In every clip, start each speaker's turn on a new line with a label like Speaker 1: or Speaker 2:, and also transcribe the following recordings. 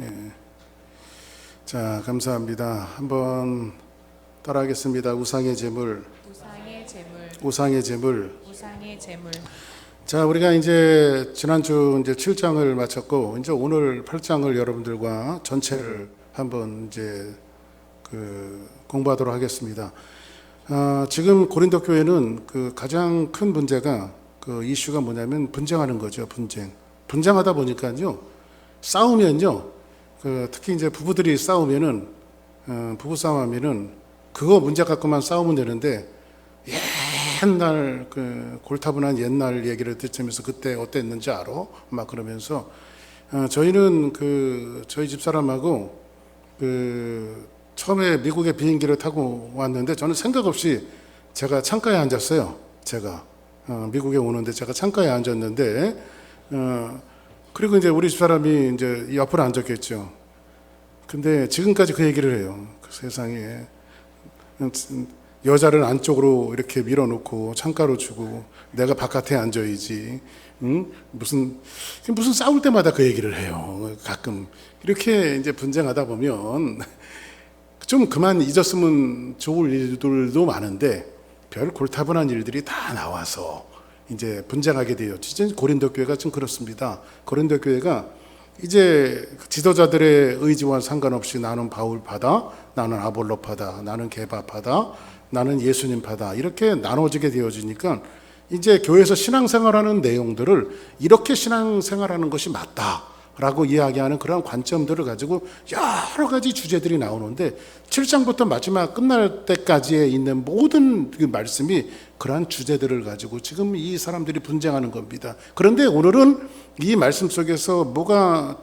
Speaker 1: 예. 자, 감사합니다. 한번 따라하겠습니다. 우상의 제물,
Speaker 2: 우상의 제물,
Speaker 1: 우상의 제물.
Speaker 2: 우상의 제물.
Speaker 1: 자, 우리가 이제 지난주 이제 7장을 마쳤고 이제 오늘 8장을 여러분들과 전체를 한번 이제 공부하도록 하겠습니다. 지금 고린도 교회는 그 가장 큰 문제가 그 이슈가 뭐냐면 분쟁하는 거죠. 분쟁하다 보니까요, 싸우면요, 특히 이제 부부들이 싸우면은 부부 싸움하면은 그거 문제 갖고만 싸우면 되는데 옛날 그 골타분한 옛날 얘기를 듣으면서 그때 어땠는지 알아? 막 그러면서 저희는 저희 집사람하고 처음에 미국에 비행기를 타고 왔는데 저는 생각 없이 제가 창가에 앉았어요. 제가 미국에 오는데 제가 창가에 앉았는데 그리고 이제 우리 집사람이 이제 옆으로 앉았겠죠. 근데 지금까지 그 얘기를 해요. 그 세상에 여자를 안쪽으로 이렇게 밀어놓고 창가로 주고 내가 바깥에 앉아야지. 응? 무슨 싸울 때마다 그 얘기를 해요. 가끔 이렇게 이제 분쟁하다 보면 좀 그만 잊었으면 좋을 일들도 많은데 별 골타분한 일들이 다 나와서 이제 분쟁하게 돼요. 진짜 고린도 교회가 좀 그렇습니다. 고린도 교회가 이제 지도자들의 의지와 상관없이 나는 바울파다, 나는 아볼로파다, 나는 게바파다, 나는 예수님파다 이렇게 나눠지게 되어지니까 이제 교회에서 신앙생활하는 내용들을 이렇게 신앙생활하는 것이 맞다라고 이야기하는 그런 관점들을 가지고 여러 가지 주제들이 나오는데 7장부터 마지막 끝날 때까지에 있는 모든 그 말씀이 그러한 주제들을 가지고 지금 이 사람들이 분쟁하는 겁니다. 그런데 오늘은 이 말씀 속에서 뭐가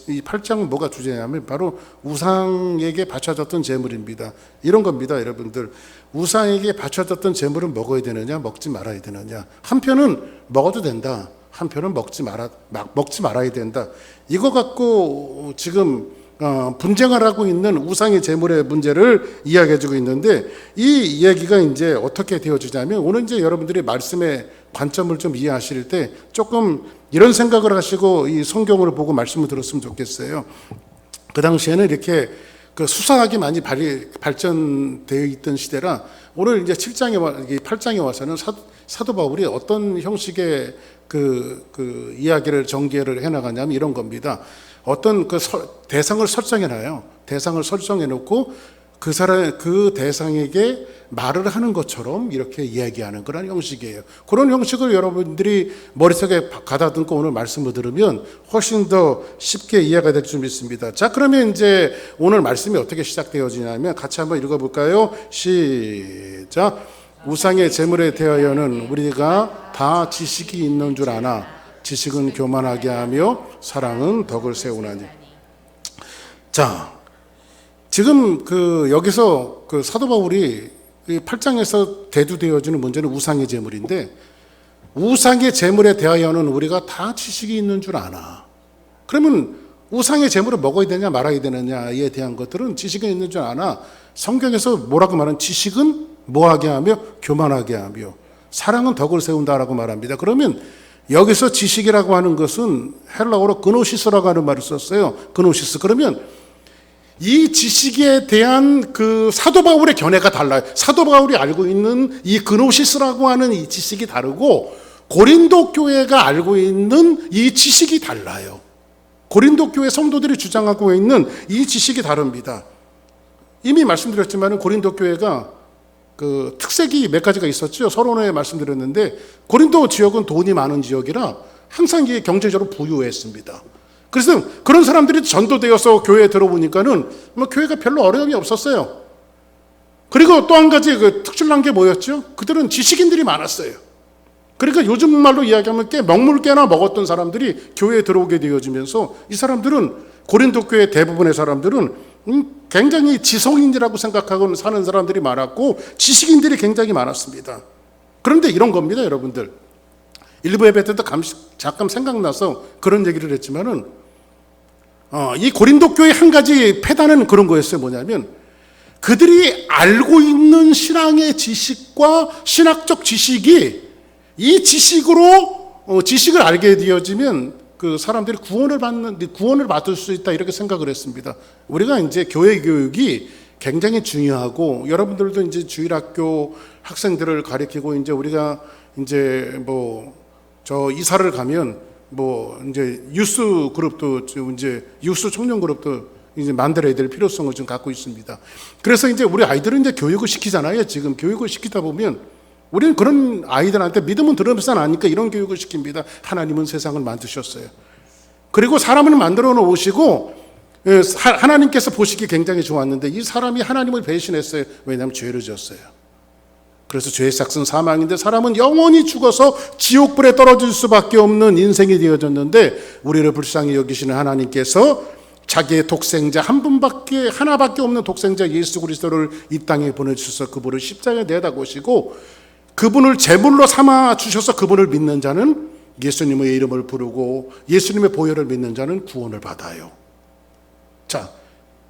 Speaker 1: 이 8장은 뭐가 주제냐면 바로 우상에게 바쳐졌던 제물입니다. 이런 겁니다, 여러분들. 우상에게 바쳐졌던 제물은 먹어야 되느냐, 먹지 말아야 되느냐. 한편은 먹어도 된다. 한편은 먹지 말아야 된다. 이거 갖고 지금 분쟁을 하고 있는 우상의 제물의 문제를 이야기해주고 있는데 이 이야기가 이제 어떻게 되어지냐면 오늘 이제 여러분들이 말씀의 관점을 좀 이해하실 때 조금 이런 생각을 하시고 이 성경을 보고 말씀을 들었으면 좋겠어요. 그 당시에는 이렇게 수상하게 많이 발전되어 있던 시대라 오늘 이제 8장에 와서는 사도 바울이 어떤 형식의 이야기를 전개를 해나가냐면 이런 겁니다. 어떤 대상을 설정해놔요. 대상을 설정해놓고 그 대상에게 말을 하는 것처럼 이렇게 이야기하는 그런 형식이에요. 그런 형식을 여러분들이 머릿속에 가다듬고 오늘 말씀을 들으면 훨씬 더 쉽게 이해가 될 줄 믿습니다. 자, 그러면 이제 오늘 말씀이 어떻게 시작되어지냐면 같이 한번 읽어볼까요? 시작. 우상의 제물에 대하여는 우리가 다 지식이 있는 줄 아나 지식은 교만하게 하며 사랑은 덕을 세우나니. 자, 지금 여기서 사도 바울이 8장에서 대두되어지는 문제는 우상의 제물인데 우상의 제물에 대하여는 우리가 다 지식이 있는 줄 아나. 그러면 우상의 제물을 먹어야 되냐 말아야 되느냐에 대한 것들은 지식이 있는 줄 아나. 성경에서 뭐라고 말하는 지식은 뭐하게 하며 교만하게 하며 사랑은 덕을 세운다라고 말합니다. 그러면 여기서 지식이라고 하는 것은 헬라어로 그노시스라고 하는 말을 썼어요. 그노시스. 그러면 이 지식에 대한 사도 바울의 견해가 달라요. 사도 바울이 알고 있는 이 그노시스라고 하는 이 지식이 다르고 고린도 교회가 알고 있는 이 지식이 달라요. 고린도 교회 성도들이 주장하고 있는 이 지식이 다릅니다. 이미 말씀드렸지만 고린도 교회가 특색이 몇 가지가 있었죠. 서론에 말씀드렸는데 고린도 지역은 돈이 많은 지역이라 항상 이게 경제적으로 부유했습니다. 그래서 그런 사람들이 전도되어서 교회에 들어오니까는 교회가 별로 어려움이 없었어요. 그리고 또 한 가지 특출난 게 뭐였죠? 그들은 지식인들이 많았어요. 그러니까 요즘 말로 이야기하면 먹물 깨나 먹었던 사람들이 교회에 들어오게 되어지면서 이 사람들은 고린도 교회 대부분의 사람들은 굉장히 지성인이라고 생각하고 사는 사람들이 많았고 지식인들이 굉장히 많았습니다. 그런데 이런 겁니다, 여러분들. 일부 예배 때도 잠깐 생각나서 그런 얘기를 했지만은 이 고린도 교회 한 가지 패단은 그런 거였어요. 뭐냐면 그들이 알고 있는 신앙의 지식과 신학적 지식이 이 지식을 알게 되어지면 그 사람들이 구원을 받을 수 있다 이렇게 생각을 했습니다. 우리가 이제 교회 교육이 굉장히 중요하고 여러분들도 이제 주일학교 학생들을 가리키고 이제 우리가 이제 뭐 저 이사를 가면 뭐 이제 유스 그룹도 이제 유스 청년 그룹도 이제 만들어야 될 필요성을 좀 갖고 있습니다. 그래서 이제 우리 아이들은 이제 교육을 시키잖아요. 지금 교육을 시키다 보면 우리는 그런 아이들한테 믿음은 들으면서 나니까 이런 교육을 시킵니다. 하나님은 세상을 만드셨어요. 그리고 사람을 만들어 놓으시고 하나님께서 보시기 굉장히 좋았는데 이 사람이 하나님을 배신했어요. 왜냐하면 죄를 지었어요. 그래서 죄의 삭은 사망인데 사람은 영원히 죽어서 지옥불에 떨어질 수밖에 없는 인생이 되어졌는데 우리를 불쌍히 여기시는 하나님께서 자기의 독생자 하나밖에 없는 독생자 예수 그리스도를 이 땅에 보내주셔서 그분을 십자가에 내다 보시고 그분을 제물로 삼아 주셔서 그분을 믿는 자는 예수님의 이름을 부르고 예수님의 보혈을 믿는 자는 구원을 받아요. 자,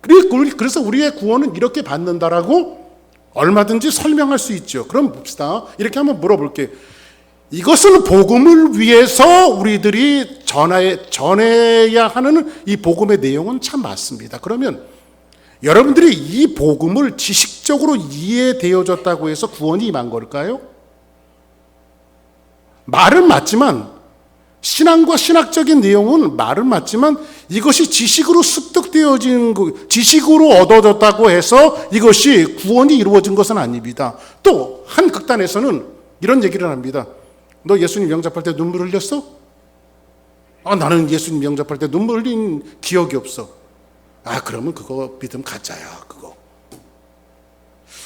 Speaker 1: 그래서 우리의 구원은 이렇게 받는다라고 얼마든지 설명할 수 있죠. 그럼 봅시다. 이렇게 한번 물어볼게요. 이것은 복음을 위해서 우리들이 전해야 하는 이 복음의 내용은 참 맞습니다. 그러면 여러분들이 이 복음을 지식적으로 이해되어졌다고 해서 구원이 임한 걸까요? 말은 맞지만 신앙과 신학적인 내용은 말은 맞지만 이것이 지식으로 습득되어진 지식으로 얻어졌다고 해서 이것이 구원이 이루어진 것은 아닙니다. 또 한 극단에서는 이런 얘기를 합니다. 너 예수님 영접할 때 눈물 흘렸어? 나는 예수님 영접할 때 눈물 흘린 기억이 없어. 그러면 그거 믿음 가짜야, 그거.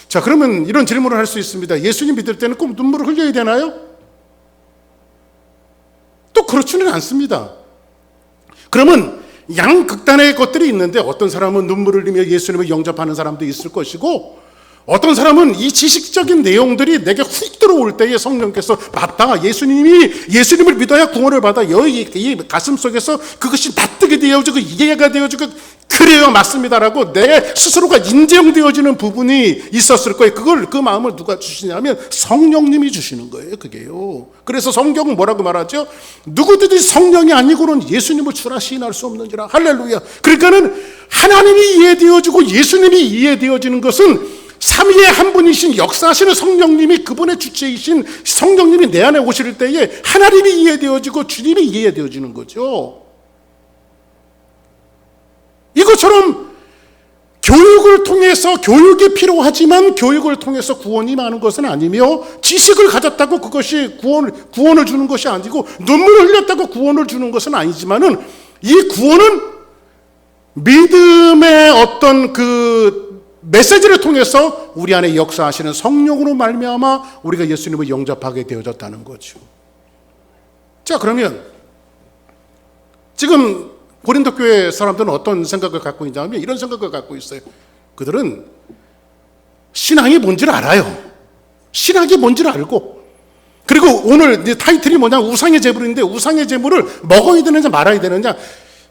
Speaker 1: 자, 그러면 이런 질문을 할 수 있습니다. 예수님 믿을 때는 꼭 눈물을 흘려야 되나요? 또 그렇지는 않습니다. 그러면 양극단의 것들이 있는데 어떤 사람은 눈물을 흘리며 예수님을 영접하는 사람도 있을 것이고 어떤 사람은 이 지식적인 내용들이 내게 훅 들어올 때에 성령께서 맞다, 예수님을 믿어야 구원을 받아. 이 가슴 속에서 그것이 납득이 되어지고 이해가 되어지고 그래요, 맞습니다라고 내 스스로가 인정되어지는 부분이 있었을 거예요. 그 마음을 누가 주시냐면 성령님이 주시는 거예요, 그게요. 그래서 성경은 뭐라고 말하죠? 누구든지 성령이 아니고는 예수님을 주라 시인할 수 없는지라. 할렐루야. 그러니까는 하나님이 이해되어지고 예수님이 이해되어지는 것은 삼위의 한 분이신 역사하시는 성령님이 그분의 주체이신 성령님이 내 안에 오실 때에 하나님이 이해되어지고 주님이 이해되어지는 거죠. 이것처럼 교육이 필요하지만 교육을 통해서 구원이 많은 것은 아니며 지식을 가졌다고 그것이 구원을 주는 것이 아니고 눈물을 흘렸다고 구원을 주는 것은 아니지만은 이 구원은 믿음의 어떤 그 메시지를 통해서 우리 안에 역사하시는 성령으로 말미암아 우리가 예수님을 영접하게 되어졌다는 거죠. 자, 그러면 지금 고린도 교회 사람들은 어떤 생각을 갖고 있냐면 이런 생각을 갖고 있어요. 그들은 신앙이 뭔지를 알아요. 신학이 뭔지를 알고 그리고 오늘 타이틀이 뭐냐, 우상의 제물인데 우상의 제물을 먹어야 되느냐 말아야 되느냐,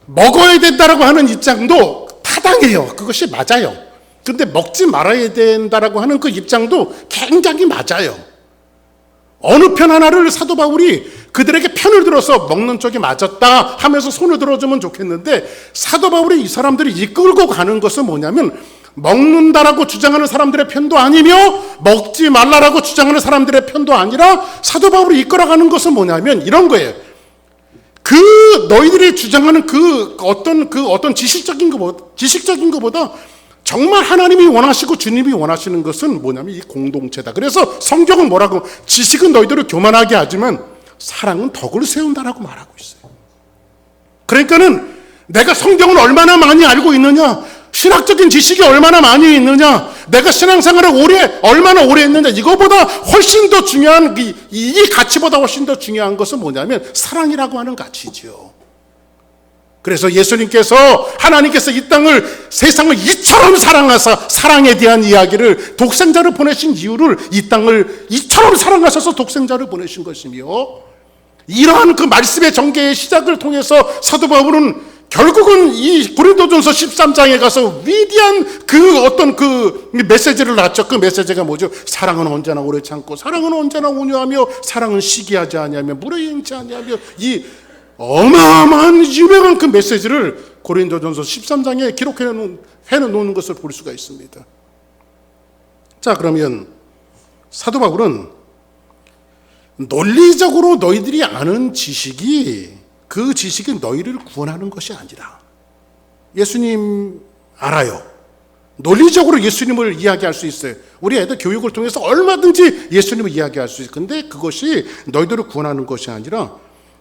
Speaker 1: 먹어야 된다라고 하는 입장도 타당해요. 그것이 맞아요. 그런데 먹지 말아야 된다라고 하는 그 입장도 굉장히 맞아요. 어느 편 하나를 사도 바울이 그들에게 편을 들어서 먹는 쪽이 맞았다 하면서 손을 들어주면 좋겠는데 사도 바울이 이 사람들이 이끌고 가는 것은 뭐냐면 먹는다라고 주장하는 사람들의 편도 아니며 먹지 말라라고 주장하는 사람들의 편도 아니라 사도 바울이 이끌어가는 것은 뭐냐면 이런 거예요. 너희들이 주장하는 어떤 지식적인 것보다 정말 하나님이 원하시고 주님이 원하시는 것은 뭐냐면 이 공동체다. 그래서 성경은 뭐라고, 지식은 너희들을 교만하게 하지만 사랑은 덕을 세운다라고 말하고 있어요. 그러니까는 내가 성경을 얼마나 많이 알고 있느냐, 신학적인 지식이 얼마나 많이 있느냐, 내가 신앙생활을 얼마나 오래 했느냐, 이거보다 훨씬 더 중요한 이 가치보다 훨씬 더 중요한 것은 뭐냐면 사랑이라고 하는 가치죠. 그래서 하나님께서 이 세상을 이처럼 사랑하사 사랑에 대한 이야기를 독생자를 보내신 이유를 이 땅을 이처럼 사랑하셔서 독생자를 보내신 것이며 이러한 그 말씀의 전개의 시작을 통해서 사도 바울은 결국은 이 고린도전서 13장에 가서 위대한 그 메시지를 놨죠. 그 메시지가 뭐죠? 사랑은 언제나 오래 참고 사랑은 언제나 온유하며 사랑은 시기하지 아니하며 무례 행치 아니하며 어마어마한 유명한 그 메시지를 고린도전서 13장에 기록해 놓는 것을 볼 수가 있습니다. 자, 그러면 사도 바울은 논리적으로 너희들이 아는 지식이 그 지식이 너희를 구원하는 것이 아니라 예수님 알아요. 논리적으로 예수님을 이야기할 수 있어요. 우리 애들 교육을 통해서 얼마든지 예수님을 이야기할 수 있어요. 근데 그것이 너희들을 구원하는 것이 아니라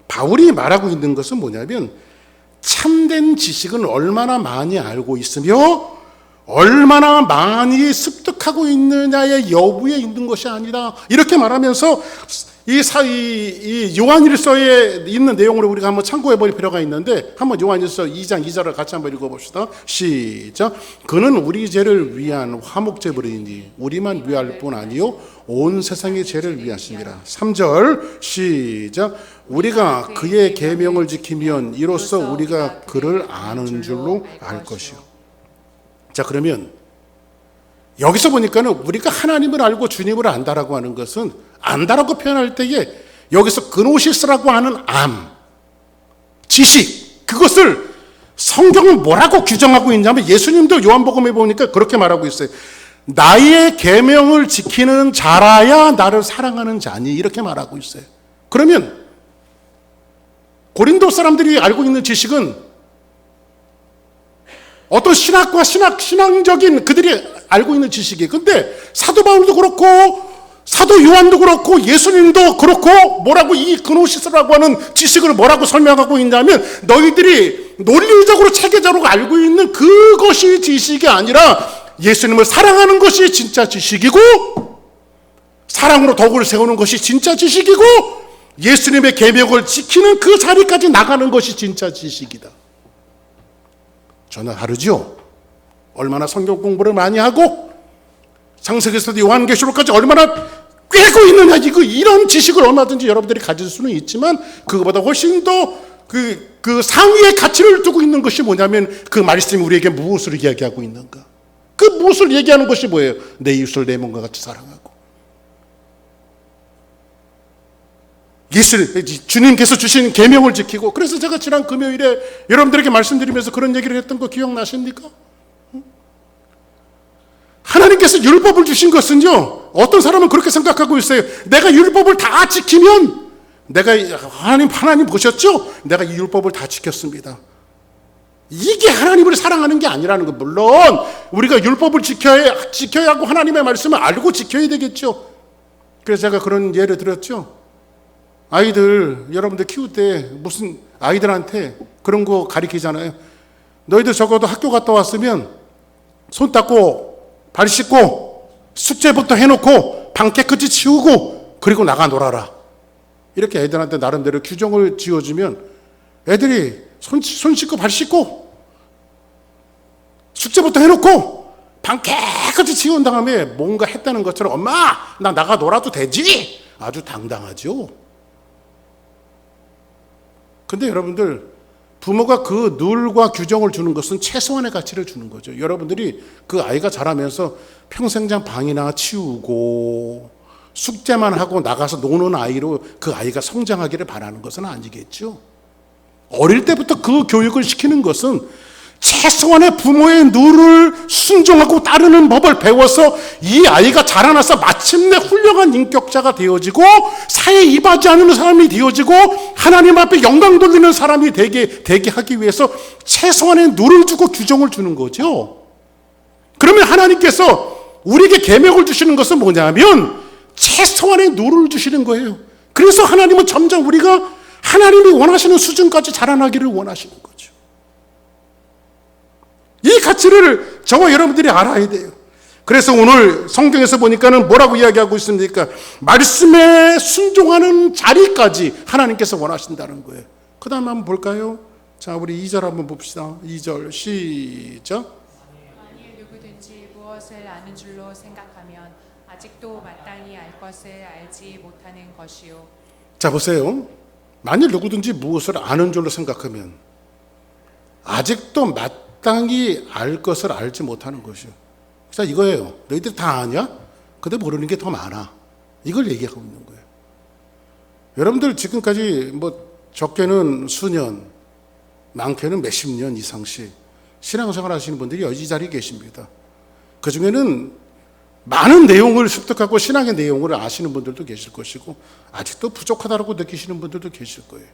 Speaker 1: 바울이 말하고 있는 것은 뭐냐면 참된 지식은 얼마나 많이 알고 있으며 얼마나 많이 습득하고 있느냐의 여부에 있는 것이 아니라 이렇게 말하면서 이 요한일서에 있는 내용을 우리가 한번 참고해 볼 필요가 있는데 한번 요한일서 2장 2절을 같이 한번 읽어봅시다. 시작. 그는 우리 죄를 위한 화목제물이니 우리만 위할 뿐 아니요 온 세상의 죄를 위하심이라. 3절 시작. 우리가 그의 계명을 지키면 이로써 우리가 그를 아는 줄로 알 것이요. 자, 그러면 여기서 보니까는 우리가 하나님을 알고 주님을 안다라고 하는 것은 안다라고 표현할 때에 여기서 그노시스라고 하는 지식, 그것을 성경은 뭐라고 규정하고 있냐면 예수님도 요한복음에 보니까 그렇게 말하고 있어요. 나의 계명을 지키는 자라야 나를 사랑하는 자니 이렇게 말하고 있어요. 그러면 고린도 사람들이 알고 있는 지식은 어떤 신학과 신앙적인 그들이 알고 있는 지식이에요. 근데 사도 바울도 그렇고 사도 요한도 그렇고 예수님도 그렇고 뭐라고 이 그노시스라고 하는 지식을 뭐라고 설명하고 있냐면 너희들이 논리적으로 체계적으로 알고 있는 그것이 지식이 아니라 예수님을 사랑하는 것이 진짜 지식이고 사랑으로 덕을 세우는 것이 진짜 지식이고 예수님의 계명을 지키는 그 자리까지 나가는 것이 진짜 지식이다. 전혀 다르죠. 얼마나 성경 공부를 많이 하고 창세기에서도 요한계시록까지 얼마나 꿰고 있느냐 이런 지식을 얼마든지 여러분들이 가질 수는 있지만 그거보다 훨씬 더 그 상위의 가치를 두고 있는 것이 뭐냐면 그 말씀이 우리에게 무엇을 이야기하고 있는가. 그 무엇을 얘기하는 것이 뭐예요? 내 이웃을 내 몸과 같이 사랑하고 주님께서 주신 계명을 지키고. 그래서 제가 지난 금요일에 여러분들에게 말씀드리면서 그런 얘기를 했던 거 기억나십니까? 하나님께서 율법을 주신 것은요, 어떤 사람은 그렇게 생각하고 있어요. 내가 율법을 다 지키면 내가 하나님 보셨죠? 내가 이 율법을 다 지켰습니다. 이게 하나님을 사랑하는 게 아니라는 거. 물론 우리가 율법을 지켜야 하고 하나님의 말씀을 알고 지켜야 되겠죠. 그래서 제가 그런 예를 들었죠. 아이들 여러분들 키울 때 무슨 아이들한테 그런 거 가르치잖아요. 너희들 적어도 학교 갔다 왔으면 손 닦고 발 씻고 숙제부터 해놓고 방 깨끗이 치우고 그리고 나가 놀아라. 이렇게 애들한테 나름대로 규정을 지어주면 애들이 손 씻고 발 씻고 숙제부터 해놓고 방 깨끗이 치운 다음에 뭔가 했다는 것처럼 엄마 나 나가 놀아도 되지? 아주 당당하죠. 근데 여러분들 부모가 그 룰과 규정을 주는 것은 최소한의 가치를 주는 거죠. 여러분들이 그 아이가 자라면서 평생장 방이나 치우고 숙제만 하고 나가서 노는 아이로 그 아이가 성장하기를 바라는 것은 아니겠죠. 어릴 때부터 그 교육을 시키는 것은 최소한의 부모의 룰을 순종하고 따르는 법을 배워서 이 아이가 자라나서 마침내 훌륭한 인격자가 되어지고 사회에 이바지하는 사람이 되어지고 하나님 앞에 영광 돌리는 사람이 되게 하기 위해서 최소한의 룰을 주고 규정을 주는 거죠. 그러면 하나님께서 우리에게 계명을 주시는 것은 뭐냐면 최소한의 룰을 주시는 거예요. 그래서 하나님은 점점 우리가 하나님이 원하시는 수준까지 자라나기를 원하시는 거죠. 이 가치를 저와 여러분들이 알아야 돼요. 그래서 오늘 성경에서 보니까는 뭐라고 이야기하고 있습니까? 말씀에 순종하는 자리까지 하나님께서 원하신다는 거예요. 그 다음 한번 볼까요? 자, 우리 2절 한번 봅시다. 2절 시작.
Speaker 2: 만일 누구든지 무엇을 아는 줄로 생각하면 아직도 마땅히 알 것을 알지 못하는 것이요.
Speaker 1: 자, 보세요. 만일 누구든지 무엇을 아는 줄로 생각하면 아직도 마땅히 알 것을 알지 못하는 것이요. 자, 이거예요. 너희들 다 아냐? 근데 모르는 게 더 많아. 이걸 얘기하고 있는 거예요. 여러분들 지금까지 뭐 적게는 수년, 많게는 몇십 년 이상씩 신앙생활 하시는 분들이 이 자리에 계십니다. 그 중에는 많은 내용을 습득하고 신앙의 내용을 아시는 분들도 계실 것이고 아직도 부족하다고 느끼시는 분들도 계실 거예요.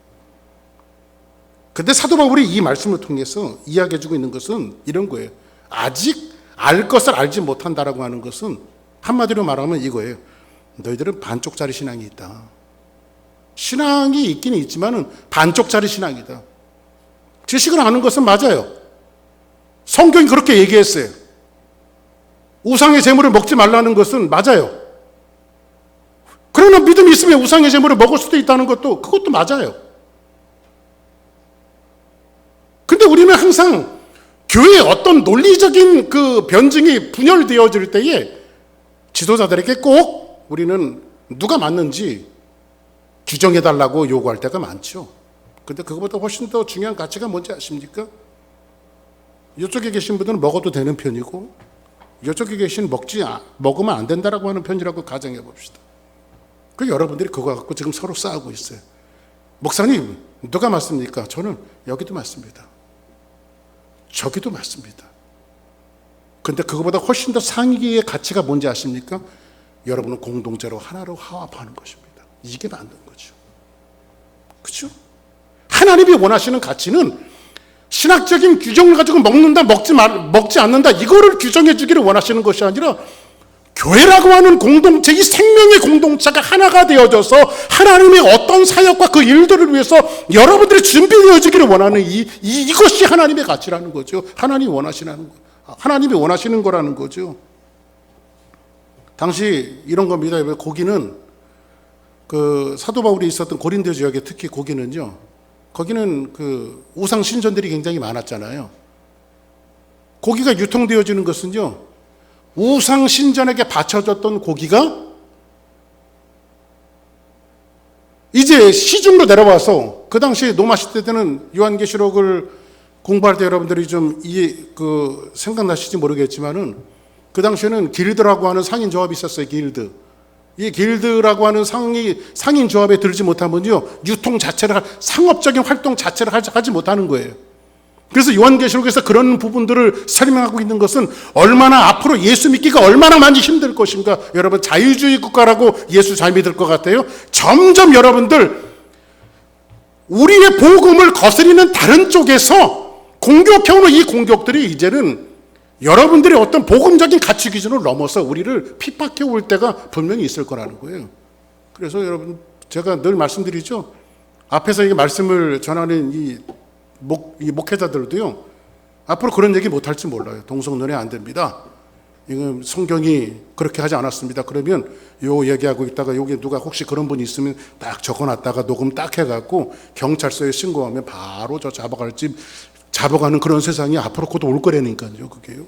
Speaker 1: 근데 사도 바울이 이 말씀을 통해서 이야기해주고 있는 것은 이런 거예요. 아직 알 것을 알지 못한다라고 하는 것은 한마디로 말하면 이거예요. 너희들은 반쪽짜리 신앙이 있다. 신앙이 있긴 있지만은 반쪽짜리 신앙이다. 지식을 아는 것은 맞아요. 성경이 그렇게 얘기했어요. 우상의 제물을 먹지 말라는 것은 맞아요. 그러나 믿음이 있으면 우상의 제물을 먹을 수도 있다는 것도 그것도 맞아요. 근데 우리는 항상 교회에 어떤 논리적인 그 변증이 분열되어질 때에 지도자들에게 꼭 우리는 누가 맞는지 규정해달라고 요구할 때가 많죠. 근데 그것보다 훨씬 더 중요한 가치가 뭔지 아십니까? 이쪽에 계신 분들은 먹어도 되는 편이고 이쪽에 계신 먹으면 안 된다라고 하는 편이라고 가정해 봅시다. 그 여러분들이 그거 갖고 지금 서로 싸우고 있어요. 목사님 누가 맞습니까? 저는 여기도 맞습니다. 저기도 맞습니다. 근데 그거보다 훨씬 더 상위의 가치가 뭔지 아십니까? 여러분은 공동체로 하나로 화합하는 것입니다. 이게 맞는 거죠. 그렇죠? 하나님이 원하시는 가치는 신학적인 규정을 가지고 먹는다, 먹지 않는다 이거를 규정해 주기를 원하시는 것이 아니라 교회라고 하는 공동체, 이 생명의 공동체가 하나가 되어져서 하나님의 어떤 사역과 그 일들을 위해서 여러분들이 준비되어지기를 원하는 이것이 하나님의 가치라는 거죠. 하나님이 원하시는 거라는 거죠. 당시 이런 겁니다. 고기는 그 사도 바울이 있었던 고린도 지역에 특히 고기는요. 거기는 그 우상 신전들이 굉장히 많았잖아요. 고기가 유통되어지는 것은요. 우상 신전에게 바쳐졌던 고기가 이제 시중으로 내려와서 그 당시 노마 시대 때는 요한계시록을 공부할 때 여러분들이 좀 생각나실지 모르겠지만은 그 당시에는 길드라고 하는 상인 조합이 있었어요. 길드. 이 길드라고 하는 상인 조합에 들지 못하면요 유통 자체를 상업적인 활동 자체를 하지 못하는 거예요. 그래서 요한계시록에서 그런 부분들을 설명하고 있는 것은 얼마나 앞으로 예수 믿기가 얼마나 많이 힘들 것인가. 여러분 자유주의 국가라고 예수 잘 믿을 것 같아요. 점점 여러분들 우리의 복음을 거스리는 다른 쪽에서 공격해오는 이 공격들이 이제는 여러분들의 어떤 복음적인 가치 기준을 넘어서 우리를 핍박해 올 때가 분명히 있을 거라는 거예요. 그래서 여러분 제가 늘 말씀드리죠. 앞에서 이 말씀을 전하는 이 목회자들도요. 앞으로 그런 얘기 못할지 몰라요. 동성연애 안 됩니다. 이건 성경이 그렇게 하지 않았습니다. 그러면 요 얘기하고 있다가 여기 누가 혹시 그런 분이 있으면 딱 적어놨다가 녹음 딱 해갖고 경찰서에 신고하면 바로 저 잡아가는 그런 세상이 앞으로 곧 올 거라니까요. 그게요.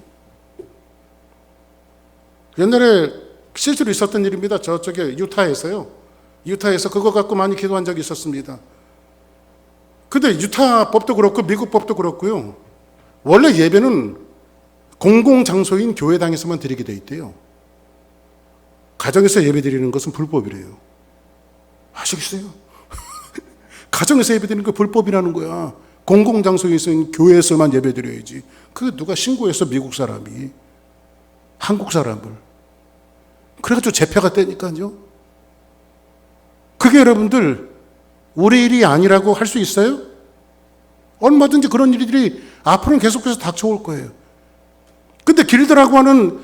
Speaker 1: 옛날에 실제로 있었던 일입니다. 저쪽에 유타에서요. 유타에서 그거 갖고 많이 기도한 적이 있었습니다. 근데 유타 법도 그렇고 미국 법도 그렇고요. 원래 예배는 공공장소인 교회당에서만 드리게 돼 있대요. 가정에서 예배 드리는 것은 불법이래요. 아시겠어요? 가정에서 예배 드리는 거 불법이라는 거야. 공공장소에서 교회에서만 예배 드려야지. 그게 누가 신고해서 미국 사람이 한국 사람을 그래가지고 재패가 되니까요. 그게 여러분들 우리 일이 아니라고 할 수 있어요? 얼마든지 그런 일들이 앞으로는 계속해서 닥쳐올 거예요. 근데 길드라고 하는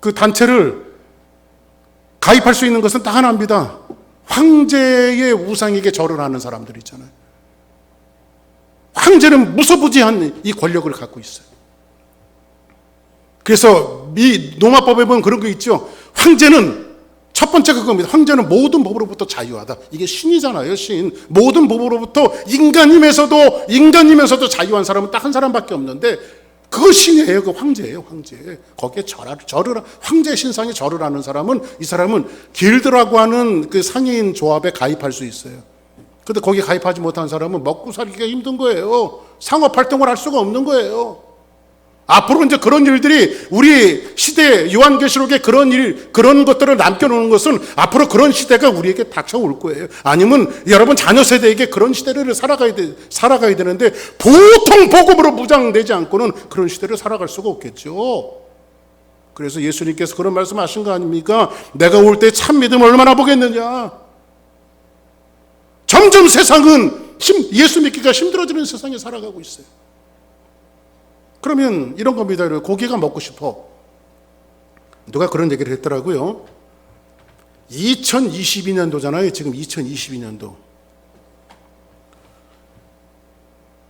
Speaker 1: 그 단체를 가입할 수 있는 것은 딱 하나입니다. 황제의 우상에게 절을 하는 사람들 있잖아요. 황제는 무소부지한 이 권력을 갖고 있어요. 그래서 이 로마법에 보면 그런 거 있죠. 황제는 첫 번째가 그겁니다. 황제는 모든 법으로부터 자유하다. 이게 신이잖아요, 신. 모든 법으로부터 인간이면서도 자유한 사람은 딱 한 사람밖에 없는데 그거 신이에요. 그 황제예요, 황제. 거기에 황제 신상에 절을 하는 사람은 이 사람은 길드라고 하는 그 상인 조합에 가입할 수 있어요. 근데 거기 가입하지 못한 사람은 먹고 살기가 힘든 거예요. 상업 활동을 할 수가 없는 거예요. 앞으로 이제 그런 일들이 우리 시대 요한계시록에 그런 것들을 남겨놓는 것은 앞으로 그런 시대가 우리에게 닥쳐올 거예요. 아니면 여러분 자녀 세대에게 그런 시대를 살아가야 되는데 보통 복음으로 무장되지 않고는 그런 시대를 살아갈 수가 없겠죠. 그래서 예수님께서 그런 말씀하신 거 아닙니까? 내가 올 때 참 믿음 얼마나 보겠느냐. 점점 세상은 예수 믿기가 힘들어지는 세상에 살아가고 있어요. 그러면 이런 겁니다. 고기가 먹고 싶어. 누가 그런 얘기를 했더라고요. 2022년도잖아요. 지금 2022년도.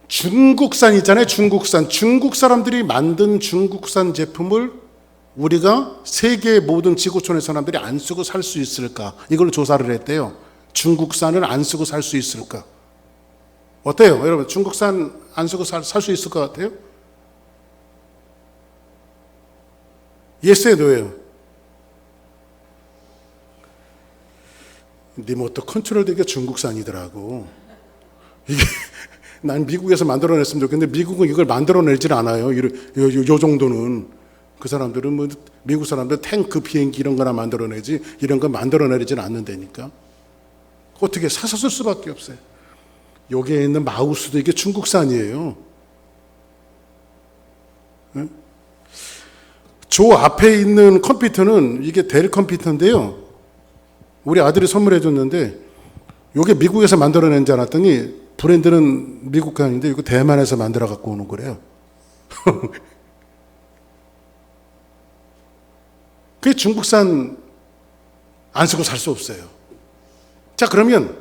Speaker 1: 중국산 있잖아요. 중국산. 중국 사람들이 만든 중국산 제품을 우리가 세계 모든 지구촌의 사람들이 안 쓰고 살 수 있을까? 이걸 조사를 했대요. 중국산을 안 쓰고 살 수 있을까? 어때요? 여러분 중국산 안 쓰고 살 수 있을 것 같아요? 예스에 노예요. 리모트 컨트롤 되게 중국산이더라고. 이게 난 미국에서 만들어냈으면 좋겠는데 미국은 이걸 만들어내질 않아요. 요 정도는. 그 사람들은 뭐 미국 사람들 탱크 비행기 이런 거나 만들어내지 이런 거 만들어내지는 않는다니까. 어떻게 사서 쓸 수밖에 없어요. 여기에 있는 마우스도 이게 중국산이에요. 응? 저 앞에 있는 컴퓨터는 이게 델 컴퓨터인데요. 우리 아들이 선물해 줬는데 이게 미국에서 만들어낸 줄 알았더니 브랜드는 미국간인데 이거 대만에서 만들어 갖고 오는 거래요. 그게 중국산 안 쓰고 살 수 없어요. 자, 그러면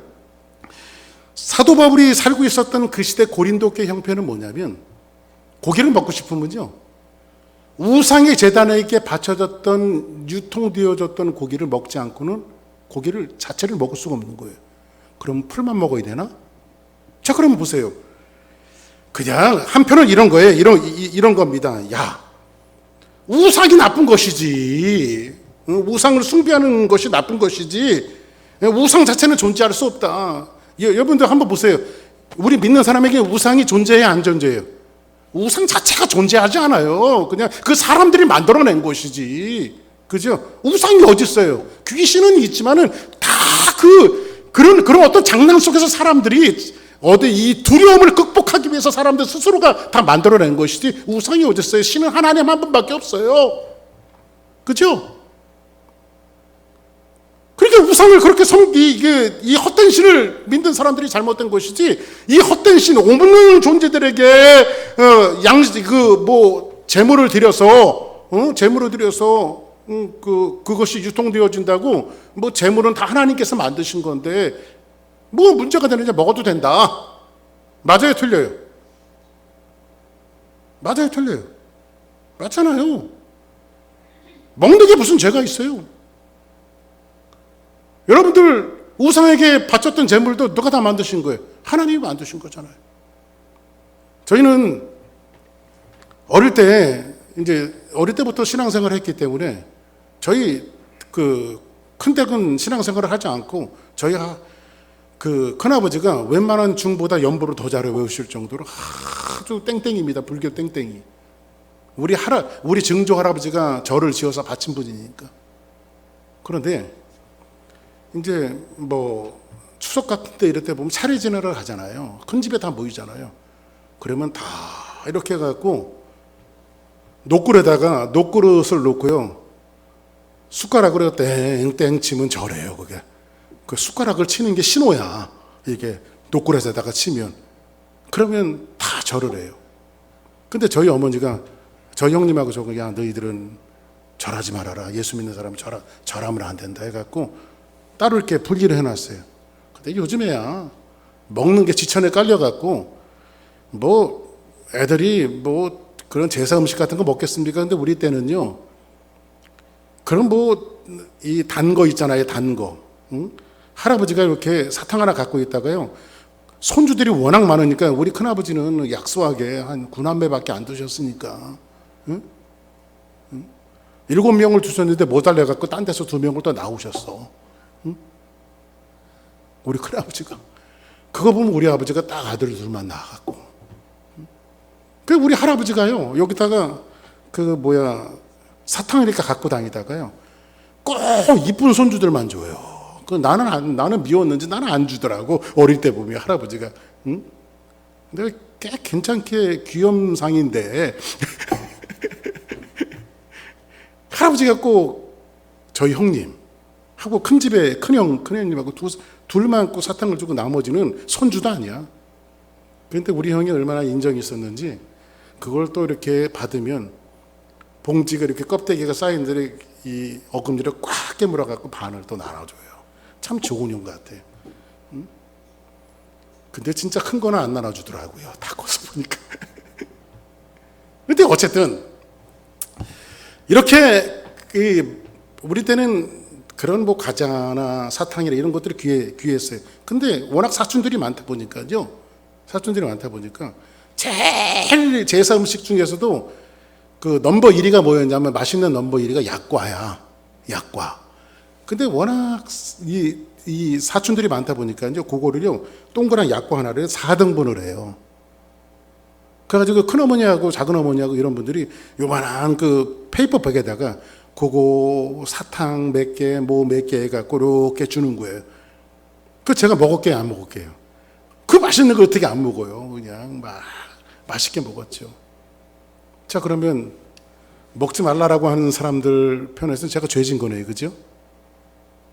Speaker 1: 사도 바울이 살고 있었던 그 시대 고린도교의 형편은 뭐냐면 고기를 먹고 싶으면요. 우상의 제단에게 바쳐졌던 유통되어졌던 고기를 먹지 않고는 고기를 자체를 먹을 수가 없는 거예요. 그럼 풀만 먹어야 되나? 자, 그러면 보세요. 그냥 한편은 이런 거예요. 이런 겁니다. 야, 우상이 나쁜 것이지. 우상을 숭배하는 것이 나쁜 것이지. 우상 자체는 존재할 수 없다. 여러분들 한번 보세요. 우리 믿는 사람에게 우상이 존재해요, 안 존재해요? 우상 자체가 존재하지 않아요. 그냥 그 사람들이 만들어낸 것이지. 그죠? 우상이 어디 있어요? 귀신은 있지만은 다 그런 어떤 장난 속에서 사람들이 이 두려움을 극복하기 위해서 사람들 스스로가 다 만들어낸 것이지 우상이 어디 있어요? 신은 하나님 한 분밖에 없어요. 그죠? 그러니까 우상을 그렇게 이 헛된 신을 믿는 사람들이 잘못된 것이지 이 헛된 신 없는 존재들에게 재물을 드려서 그것이 유통되어진다고 뭐 재물은 다 하나님께서 만드신 건데 뭐 문제가 되느냐 먹어도 된다. 맞아요, 틀려요? 맞아요, 틀려요? 맞잖아요. 먹는 게 무슨 죄가 있어요? 여러분들 우상에게 바쳤던 재물도 누가 다 만드신 거예요? 하나님이 만드신 거잖아요. 저희는 어릴 때부터 신앙생활을 했기 때문에 저희 큰댁은 신앙생활을 하지 않고 저희 큰아버지가 웬만한 중보다 연보를 더 잘 외우실 정도로 아주 땡땡입니다. 불교 땡땡이. 우리 증조 할아버지가 절을 지어서 바친 분이니까. 그런데 이제 뭐 추석 같은 때 이럴 때 보면 차례 지내러 가잖아요. 큰 집에 다 모이잖아요. 그러면 다 이렇게 해갖고 녹그릇을 놓고요. 숟가락으로 땡땡 치면 절해요, 그게. 그 숟가락을 치는 게 신호야. 이게 녹그릇에다가 치면. 그러면 다 절을 해요. 근데 저희 어머니가 저희 형님하고 저거 야 너희들은 절하지 말아라. 예수 믿는 사람은 절하면 안 된다 해갖고 따로 이렇게 분리를 해놨어요. 근데 요즘에야 먹는 게 지천에 깔려갖고 뭐 애들이 뭐 그런 제사 음식 같은 거 먹겠습니까? 근데 우리 때는요. 그런 이 단 거 있잖아요. 단 거. 응? 할아버지가 이렇게 사탕 하나 갖고 있다가요. 손주들이 워낙 많으니까 우리 큰아버지는 약소하게 한 9남매밖에 안 두셨으니까. 응? 7명을 두셨는데 못 달래갖고 딴 데서 2명을 또 나오셨어. 응? 우리 큰아버지가. 그거 보면 우리 아버지가 딱 아들 둘만 낳아갖고. 그 우리 할아버지가요. 여기다가 사탕을 이렇게 갖고 다니다가요. 꼭 이쁜 손주들만 줘요. 나는 미웠는지 나는 안 주더라고. 어릴 때 보면 할아버지가. 응? 내가 꽤 괜찮게 귀염상인데 할아버지가 꼭 저희 형님하고 큰 집에 큰형님하고 둘만 꼭 사탕을 주고 나머지는 손주도 아니야. 그런데 우리 형이 얼마나 인정이 있었는지 그걸 또 이렇게 받으면 봉지가 이렇게 껍데기가 쌓인 데를 이 어금니를 꽉 깨물어 갖고 반을 또 나눠줘요. 참 좋은 형 같아. 응? 근데 진짜 큰 거는 안 나눠주더라고요. 다 커서 보니까. 근데 어쨌든 이렇게 우리 때는 그런 과자나 사탕이나 이런 것들이 귀했어요. 근데 워낙 사촌들이 많다 보니까요. 제일 제사 음식 중에서도 넘버 1위가 뭐였냐면 맛있는 넘버 1위가 약과야. 약과. 근데 워낙 이 사촌들이 많다 보니까요. 그거를요. 동그란 약과 하나를 4등분을 해요. 그래가지고 큰어머니하고 작은어머니하고 이런 분들이 요만한 페이퍼백에다가 그거 사탕 몇 개, 몇 개 해갖고 이렇게 주는 거예요. 제가 먹을게요, 안 먹을게요? 그 맛있는 거 어떻게 안 먹어요? 그냥 맛있게 먹었죠. 자, 그러면 먹지 말라라고 하는 사람들 편에서 제가 죄진 거네요, 그죠?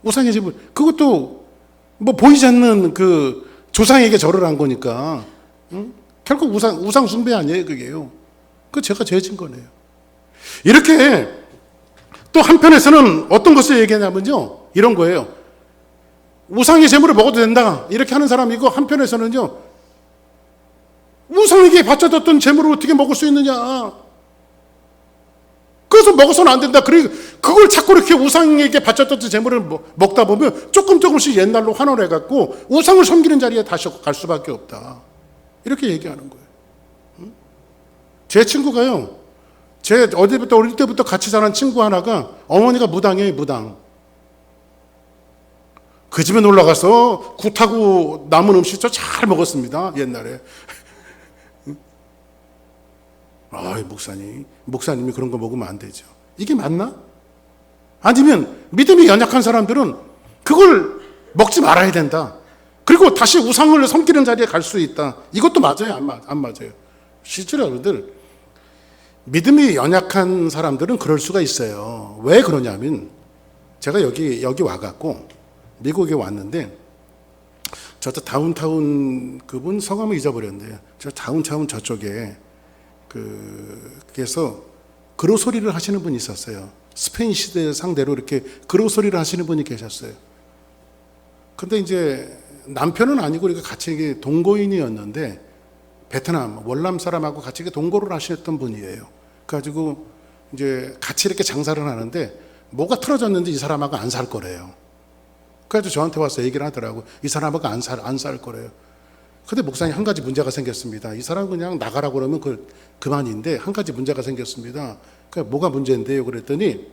Speaker 1: 우상의 집을, 그것도 보이지 않는 조상에게 절을 한 거니까, 응? 결국 우상 숭배 아니에요, 그게요. 제가 죄진 거네요. 이렇게 또 한편에서는 어떤 것을 얘기하냐면요, 이런 거예요. 우상의 재물을 먹어도 된다, 이렇게 하는 사람이고, 한편에서는요, 우상에게 바쳐졌던 재물을 어떻게 먹을 수 있느냐. 그래서 먹어서는 안 된다. 그리고 그걸 자꾸 이렇게 우상에게 바쳤던 재물을 먹다 보면 조금씩 옛날로 환원해갖고 우상을 섬기는 자리에 다시 갈 수밖에 없다. 이렇게 얘기하는 거예요. 제 친구가요. 어릴 때부터 같이 자란 친구 하나가 어머니가 무당이에요, 무당. 그 집에 놀러 가서 굿하고 남은 음식 잘 먹었습니다, 옛날에. 목사님이 그런 거 먹으면 안 되죠. 이게 맞나? 아니면 믿음이 연약한 사람들은 그걸 먹지 말아야 된다. 그리고 다시 우상을 섬기는 자리에 갈 수 있다. 이것도 맞아요? 안 맞아요? 실제로 여러분들, 믿음이 연약한 사람들은 그럴 수가 있어요. 왜 그러냐면, 제가 여기 와갖고 미국에 왔는데, 저 다운타운 그분 성함을 잊어버렸는데, 저 다운타운 저쪽에 그래서 그로소리를 하시는 분이 있었어요. 스페인 시대 상대로 이렇게 그로소리를 하시는 분이 계셨어요. 근데 이제 남편은 아니고 우리가 같이 동거인이었는데 베트남 월남 사람하고 같이 동거를 하셨던 분이에요. 그래가지고 이제 같이 이렇게 장사를 하는데 뭐가 틀어졌는지 이 사람하고 안 살 거래요. 그래서 저한테 와서 얘기를 하더라고. 이 사람하고 안 살 거래요. 근데 목사님, 한 가지 문제가 생겼습니다. 이 사람 그냥 나가라고 그러면 그만인데 한 가지 문제가 생겼습니다. 뭐가 문제인데요? 그랬더니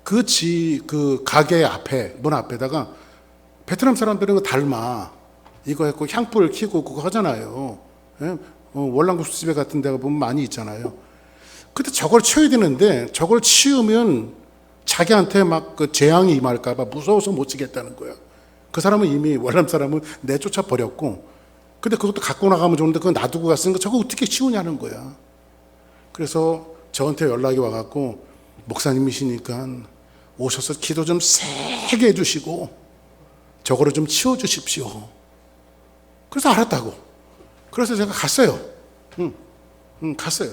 Speaker 1: 그 가게 앞에, 문 앞에다가 베트남 사람들은 달마 이거 했고 향불 켜고 그거 하잖아요. 예? 월남국수집에 같은 데가 보면 많이 있잖아요. 근데 저걸 치워야 되는데 저걸 치우면 자기한테 재앙이 임할까봐 무서워서 못 치겠다는 거야. 그 사람은 이미 월남 사람은 내쫓아 버렸고, 근데 그것도 갖고 나가면 좋은데 그거 놔두고 갔으니까 저거 어떻게 치우냐는 거야. 그래서 저한테 연락이 와갖고, 목사님이시니까 오셔서 기도 좀 세게 해주시고 저거를 좀 치워주십시오. 그래서 알았다고. 그래서 제가 갔어요. 갔어요.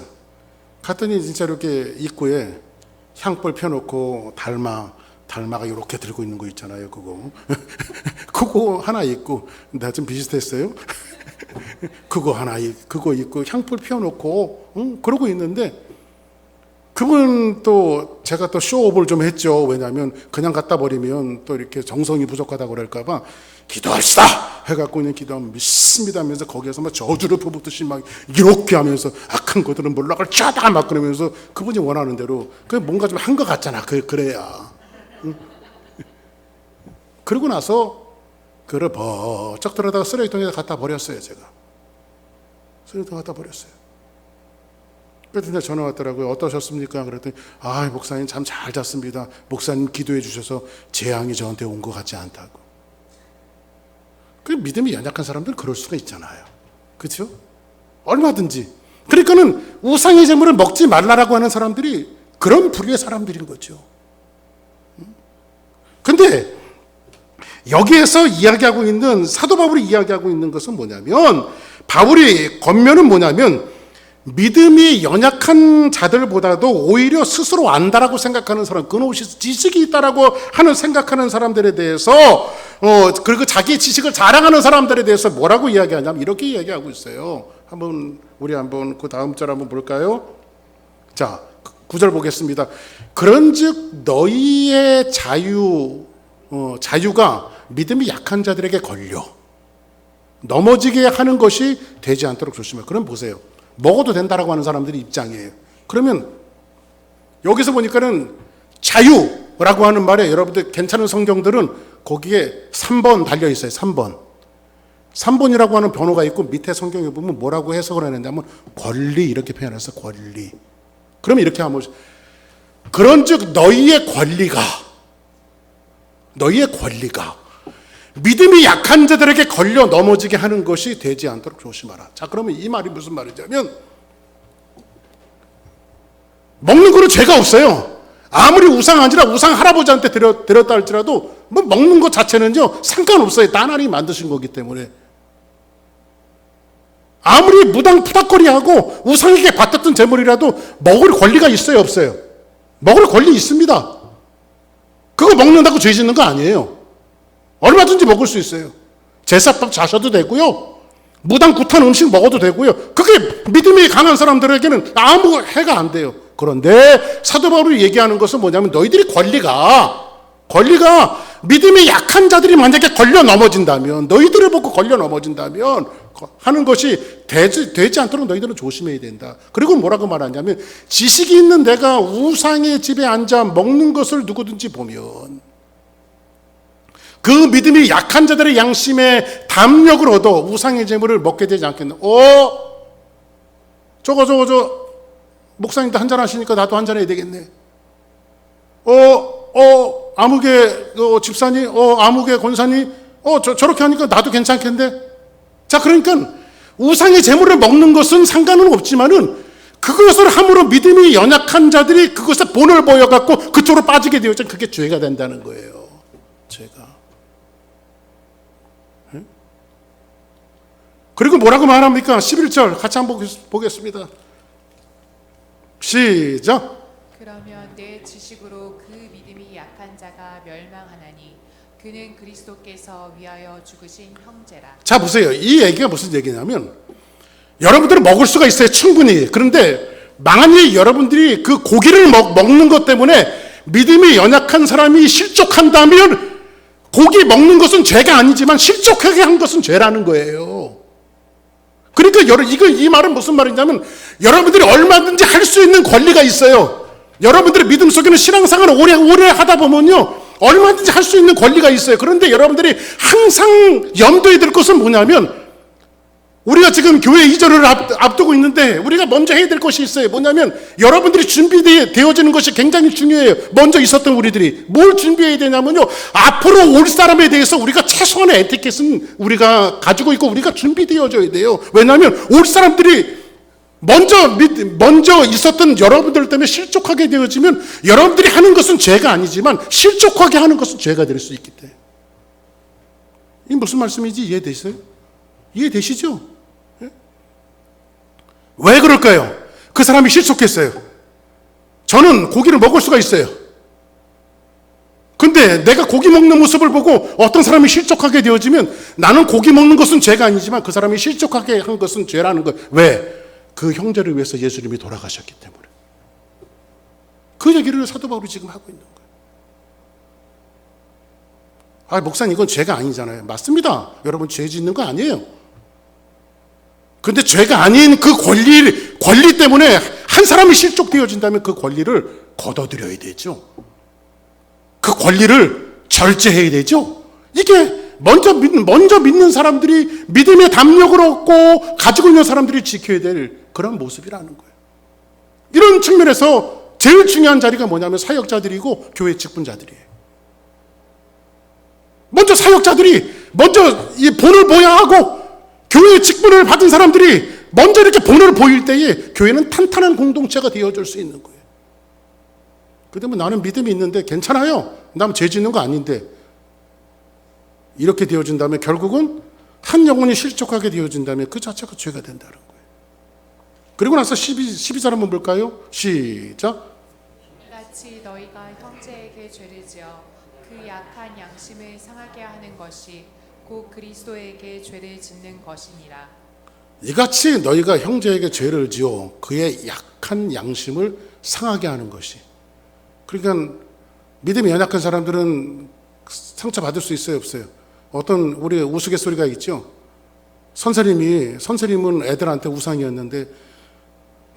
Speaker 1: 갔더니 진짜 이렇게 입구에 향불 펴놓고 달마가 이렇게 들고 있는 거 있잖아요. 그거 하나 있고, 나 좀 비슷했어요. 그거 있고 향불 펴놓고 그러고 있는데, 그분 또 제가 또 쇼업을 좀 했죠. 왜냐하면 그냥 갖다 버리면 또 이렇게 정성이 부족하다고 그럴까봐 기도합시다 해갖고 그냥 기도하면 믿습니다 하면서 거기에서 막 저주를 퍼붓듯이 막 이렇게 하면서 악한 것들은 몰락을 짜다 막 그러면서 그분이 원하는 대로 그 뭔가 좀 한 것 같잖아. 그래야. 그러고 나서 그를 버쩍 들어다가 쓰레기통에 갖다 버렸어요. 제가 쓰레기통에 갖다 버렸어요. 그랬더니 전화 왔더라고요. 어떠셨습니까? 그랬더니 아, 목사님 잠 잘 잤습니다. 목사님 기도해 주셔서 재앙이 저한테 온 것 같지 않다고. 그 믿음이 연약한 사람들은 그럴 수가 있잖아요. 그렇죠? 얼마든지. 그러니까는 우상의 제물을 먹지 말라라고 하는 사람들이 그런 부류의 사람들인 거죠. 근데 여기에서 이야기하고 있는, 사도 바울이 이야기하고 있는 것은 뭐냐면, 바울이 겉면은 뭐냐면 믿음이 연약한 자들보다도 오히려 스스로 안다라고 생각하는 사람, 그노시 지식이 있다라고 생각하는 사람들에 대해서 그리고 자기 지식을 자랑하는 사람들에 대해서 뭐라고 이야기하냐면 이렇게 이야기하고 있어요. 우리 한번 그 다음 절 한번 볼까요? 자, 9절 보겠습니다. 그런즉 너희의 자유가 믿음이 약한 자들에게 걸려 넘어지게 하는 것이 되지 않도록 조심해. 그럼 보세요. 먹어도 된다라고 하는 사람들이 입장이에요. 그러면 여기서 보니까는 자유라고 하는 말에 여러분들 괜찮은 성경들은 거기에 3번 달려 있어요. 3번이라고 하는 번호가 있고 밑에 성경에 보면 뭐라고 해석을 하는냐면 권리 이렇게 표현해서 권리. 그러면 이렇게 하면 그런즉 너희의 권리가 믿음이 약한 자들에게 걸려 넘어지게 하는 것이 되지 않도록 조심하라. 자, 그러면 이 말이 무슨 말이냐면 먹는 거는 죄가 없어요. 아무리 우상 할아버지한테 드렸다 할지라도 뭐 먹는 것 자체는요 상관없어요. 하나님이 만드신 거기 때문에. 아무리 푸닥거리하고 우상에게 받았던 제물이라도 먹을 권리가 있어요, 없어요? 먹을 권리 있습니다. 그거 먹는다고 죄 짓는 거 아니에요. 얼마든지 먹을 수 있어요. 제사밥 자셔도 되고요. 무당굿한 음식 먹어도 되고요. 그게 믿음이 강한 사람들에게는 아무 해가 안 돼요. 그런데 사도 바울이 얘기하는 것은 뭐냐면 너희들이 권리가 믿음이 약한 자들이 만약에 걸려 넘어진다면, 너희들을 보고 걸려 넘어진다면 하는 것이 되지 않도록 너희들은 조심해야 된다. 그리고 뭐라고 말하냐면 지식이 있는 내가 우상의 집에 앉아 먹는 것을 누구든지 보면 그 믿음이 약한 자들의 양심에 담력을 얻어 우상의 재물을 먹게 되지 않겠나. 저거 목사님도 한잔 하시니까 나도 한잔 해야 되겠네. 아무개 집사님, 아무개 권사님, 저렇게 하니까 나도 괜찮겠는데. 자, 그러니까 우상의 재물을 먹는 것은 상관은 없지만은 그것을 함으로 믿음이 연약한 자들이 그것에 본을 보여갖고 그쪽으로 빠지게 되어서 그게 죄가 된다는 거예요. 죄가. 그리고 뭐라고 말합니까? 11절 같이 한번 보겠습니다. 시작.
Speaker 2: 그러면 내 지식으로 그 믿음이 약한 자가 멸망하나니 그는 그리스도께서 위하여 죽으신 형제라.
Speaker 1: 자, 보세요. 이 얘기가 무슨 얘기냐면 여러분들은 먹을 수가 있어요, 충분히. 그런데 만약에 여러분들이 그 고기를 먹는 것 때문에 믿음이 연약한 사람이 실족한다면 고기 먹는 것은 죄가 아니지만 실족하게 한 것은 죄라는 거예요. 그러니까 이 말은 무슨 말이냐면 여러분들이 얼마든지 할 수 있는 권리가 있어요. 여러분들의 믿음 속에는 신앙생활을 오래 하다 보면요 얼마든지 할 수 있는 권리가 있어요. 그런데 여러분들이 항상 염두에 둘 것은 뭐냐면 우리가 지금 교회 이전을 앞두고 있는데 우리가 먼저 해야 될 것이 있어요. 뭐냐면 여러분들이 준비되어지는 것이 굉장히 중요해요. 먼저 있었던 우리들이 뭘 준비해야 되냐면요, 앞으로 올 사람에 대해서 우리가 최소한의 에티켓은 우리가 가지고 있고 우리가 준비되어져야 돼요. 왜냐하면 올 사람들이 먼저 있었던 여러분들 때문에 실족하게 되어지면 여러분들이 하는 것은 죄가 아니지만 실족하게 하는 것은 죄가 될 수 있기 때문에. 이게 무슨 말씀인지 이해되세요? 이해되시죠? 왜 그럴까요? 그 사람이 실족했어요. 저는 고기를 먹을 수가 있어요. 근데 내가 고기 먹는 모습을 보고 어떤 사람이 실족하게 되어지면 나는 고기 먹는 것은 죄가 아니지만 그 사람이 실족하게 한 것은 죄라는 거예요. 왜? 그 형제를 위해서 예수님이 돌아가셨기 때문에. 그 얘기를 사도 바울이 지금 하고 있는 거예요. 목사님 이건 죄가 아니잖아요. 맞습니다. 여러분 죄 짓는 거 아니에요. 근데 죄가 아닌 그 권리 때문에 한 사람이 실족되어진다면 그 권리를 걷어들여야 되죠. 그 권리를 절제해야 되죠. 이게 먼저 믿는 사람들이 믿음의 담력을 얻고 가지고 있는 사람들이 지켜야 될 그런 모습이라는 거예요. 이런 측면에서 제일 중요한 자리가 뭐냐면 사역자들이고 교회 직분자들이에요. 먼저 사역자들이 먼저 이 본을 보여야 하고, 교회의 직분을 받은 사람들이 먼저 이렇게 본을 보일 때에 교회는 탄탄한 공동체가 되어줄 수 있는 거예요. 그러면 나는 믿음이 있는데 괜찮아요. 난 죄 짓는 거 아닌데. 이렇게 되어진다면 결국은 한 영혼이 실족하게 되어진다면 그 자체가 죄가 된다는 거예요. 그리고 나서 12절 한번 볼까요? 시작.
Speaker 2: 이같이 너희가 형제에게 죄를 지어 그 약한 양심을 상하게 하는 것이 곧 그리스도에게 죄를 짓는 것이니라.
Speaker 1: 이같이 너희가 형제에게 죄를 지어 그의 약한 양심을 상하게 하는 것이. 그러니까 믿음이 연약한 사람들은 상처받을 수 있어요, 없어요? 어떤 우리 우스갯소리가 있죠. 선생님은 애들한테 우상이었는데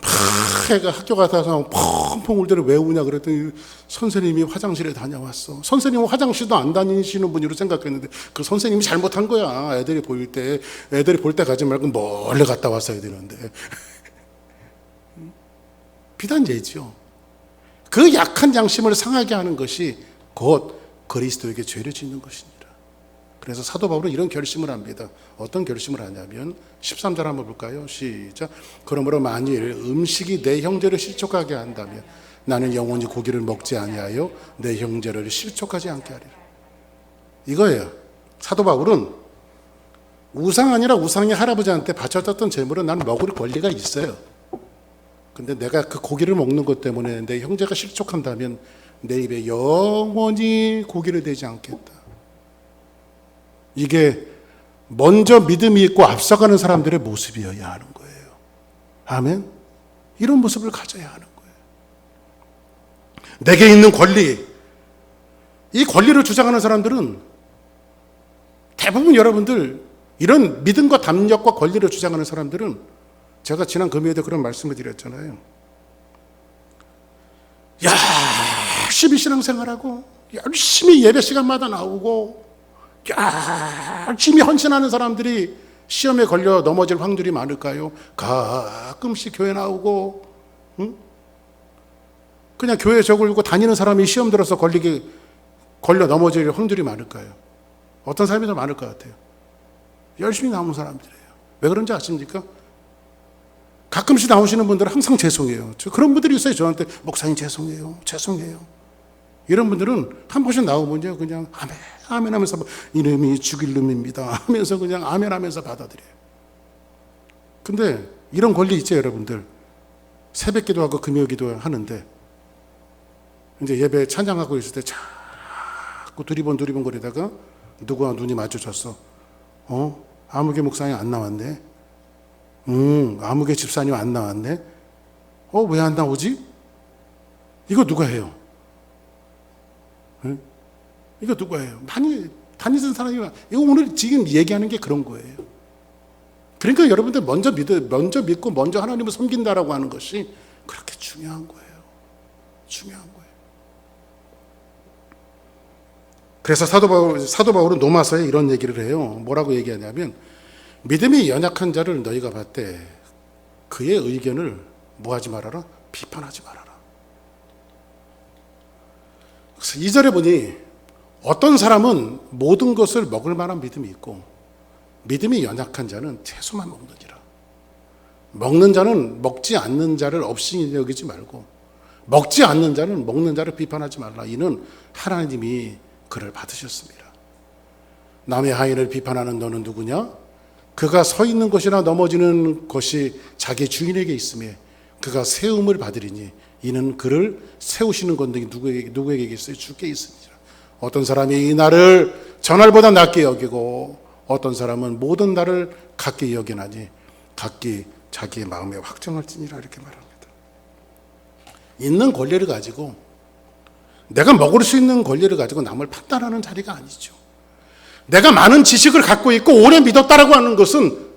Speaker 1: 막 애가 학교 가다가 펑펑 울더니 왜 우냐 그랬더니 선생님이 화장실에 다녀왔어. 선생님은 화장실도 안 다니시는 분으로 생각했는데 그 선생님이 잘못한 거야. 애들이 볼 때 가지 말고 멀리 갔다 왔어야 되는데. 비단죄죠. 그 약한 양심을 상하게 하는 것이 곧 그리스도에게 죄를 짓는 것입니다. 그래서 사도 바울은 이런 결심을 합니다. 어떤 결심을 하냐면 13절 한번 볼까요? 시작. 그러므로 만일 음식이 내 형제를 실족하게 한다면 나는 영원히 고기를 먹지 아니하여 내 형제를 실족하지 않게 하리라. 이거예요. 사도 바울은 우상 아니라 우상의 할아버지한테 바쳐졌던 재물은 나는 먹을 권리가 있어요. 근데 내가 그 고기를 먹는 것 때문에 내 형제가 실족한다면 내 입에 영원히 고기를 대지 않겠다. 이게 먼저 믿음이 있고 앞서가는 사람들의 모습이어야 하는 거예요. 아멘? 이런 모습을 가져야 하는 거예요. 내게 있는 권리, 이 권리를 주장하는 사람들은 대부분 여러분들 이런 믿음과 담력과 권리를 주장하는 사람들은 제가 지난 금요일에 그런 말씀을 드렸잖아요. 열심히 신앙생활하고 열심히 예배 시간마다 나오고 열심히 헌신하는 사람들이 시험에 걸려 넘어질 확률이 많을까요? 가끔씩 교회 나오고 그냥 교회 적을고 다니는 사람이 시험 들어서 걸려 넘어질 확률이 많을까요? 어떤 사람이 더 많을 것 같아요? 열심히 나오는 사람들이에요. 왜 그런지 아십니까? 가끔씩 나오시는 분들은 항상 죄송해요. 그런 분들이 있어요. 저한테 목사님 죄송해요. 이런 분들은 한 번씩 나오면요 그냥 아멘 아멘 하면서 이놈이 죽일 놈입니다 하면서 그냥 아멘 하면서 받아들여요. 근데 이런 권리 있죠 여러분들. 새벽 기도하고 금요 기도하는데 이제 예배 찬양하고 있을 때 자꾸 두리번 거리다가 누구와 눈이 마주쳤어. 아무개 목사님 안 나왔네. 아무개 집사님 안 나왔네. 왜 안 나오지? 이거 누가 해요? 이거 누가 해요? 많이 다니던 사람이, 이거 오늘 지금 얘기하는 게 그런 거예요. 그러니까 여러분들 먼저 믿고 먼저 하나님을 섬긴다라고 하는 것이 그렇게 중요한 거예요. 그래서 사도 바울은 로마서에 이런 얘기를 해요. 뭐라고 얘기하냐면 믿음이 연약한 자를 너희가 봤대 그의 의견을 뭐하지 말아라? 비판하지 말아라. 그래서 2절에 보니 어떤 사람은 모든 것을 먹을 만한 믿음이 있고 믿음이 연약한 자는 채소만 먹느니라. 먹는 자는 먹지 않는 자를 없이 여기지 말고 먹지 않는 자는 먹는 자를 비판하지 말라. 이는 하나님이 그를 받으셨습니다. 남의 하인을 비판하는 너는 누구냐? 그가 서 있는 것이나 넘어지는 것이 자기 주인에게 있음에 그가 세움을 받으리니 이는 그를 세우시는 건데 누구에게 있어요? 주께 있으니라. 어떤 사람이 이 날을 전날보다 낮게 여기고 어떤 사람은 모든 날을 같게 여기나니 각기 자기의 마음에 확정할지니라 이렇게 말합니다. 있는 권리를 가지고 내가 먹을 수 있는 권리를 가지고 남을 판단하는 자리가 아니죠. 내가 많은 지식을 갖고 있고 오래 믿었다라고 하는 것은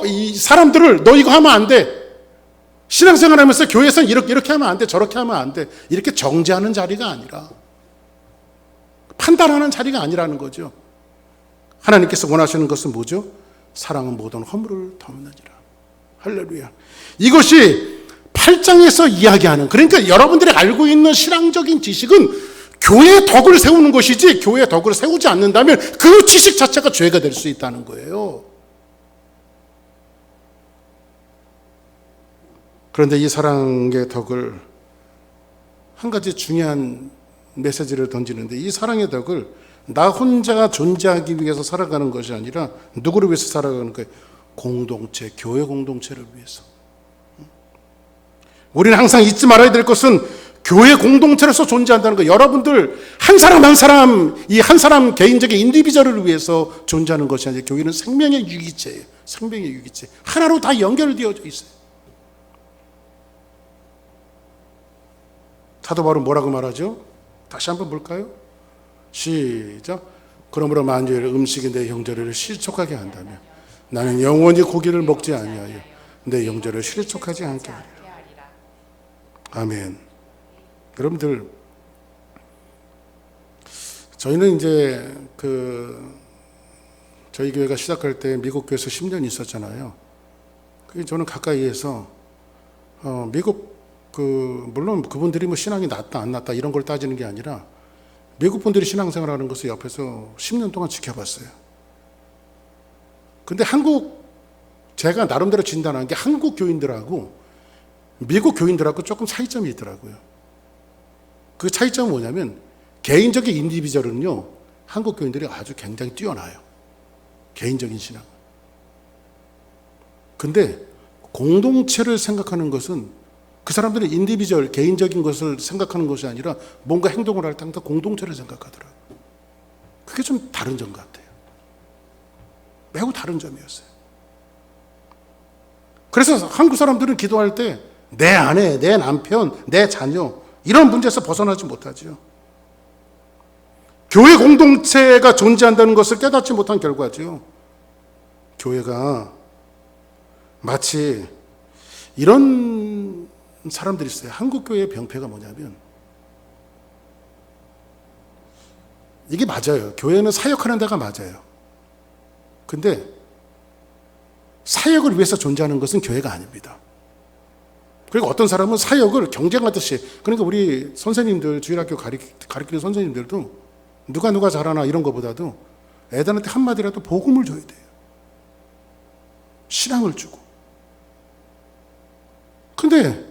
Speaker 1: 이 사람들을 너 이거 하면 안 돼. 신앙생활하면서 교회에서는 이렇게 하면 안 돼. 저렇게 하면 안 돼. 이렇게 정죄하는 자리가 아니라 판단하는 자리가 아니라는 거죠. 하나님께서 원하시는 것은 뭐죠? 사랑은 모든 허물을 덮느니라. 할렐루야. 이것이 8장에서 이야기하는, 그러니까 여러분들이 알고 있는 신앙적인 지식은 교회의 덕을 세우는 것이지, 교회의 덕을 세우지 않는다면 그 지식 자체가 죄가 될 수 있다는 거예요. 그런데 이 사랑의 덕을, 한 가지 중요한 메시지를 던지는데, 이 사랑의 덕을 나 혼자 존재하기 위해서 살아가는 것이 아니라 누구를 위해서 살아가는 거예요? 공동체, 교회 공동체를 위해서. 우리는 항상 잊지 말아야 될 것은 교회 공동체로서 존재한다는 거. 여러분들 한 사람 한 사람, 이 한 사람 개인적인 인디비저를 위해서 존재하는 것이 아니라 교회는 생명의 유기체예요. 생명의 유기체. 하나로 다 연결되어져 있어요. 사도 바울은 뭐라고 말하죠? 다시 한번 볼까요? 시작. 그러므로 만일 음식이 내 형제를 실족하게 한다면 나는 영원히 고기를 먹지 아니하여 내 형제를 실족하지 않게 하리라. 아멘. 여러분들, 저희는 이제 저희 교회가 시작할 때 미국 교회에서 10년 있었잖아요. 저는 가까이에서 미국 물론 그분들이 뭐 신앙이 낫다 안 낫다 이런 걸 따지는 게 아니라 미국 분들이 신앙생활하는 것을 옆에서 10년 동안 지켜봤어요. 근데 제가 나름대로 진단한 게 한국 교인들하고 미국 교인들하고 조금 차이점이 있더라고요. 그 차이점은 뭐냐면, 개인적인 인디비저는요, 한국 교인들이 아주 굉장히 뛰어나요. 개인적인 신앙. 근데 공동체를 생각하는 것은, 그 사람들은 인디비저, 개인적인 것을 생각하는 것이 아니라 뭔가 행동을 할 때 항상 공동체를 생각하더라고요. 그게 좀 다른 점 같아요. 매우 다른 점이었어요. 그래서 한국 사람들은 기도할 때 내 아내, 내 남편, 내 자녀 이런 문제에서 벗어나지 못하죠. 교회 공동체가 존재한다는 것을 깨닫지 못한 결과죠. 교회가 마치 이런 사람들이 있어요. 한국 교회의 병폐가 뭐냐면, 이게 맞아요. 교회는 사역하는 데가 맞아요. 근데 사역을 위해서 존재하는 것은 교회가 아닙니다. 그리고 어떤 사람은 사역을 경쟁하듯이, 그러니까 우리 선생님들, 주일학교 가르치는 선생님들도 누가 잘하나 이런 것보다도 애들한테 한마디라도 복음을 줘야 돼요. 신앙을 주고. 근데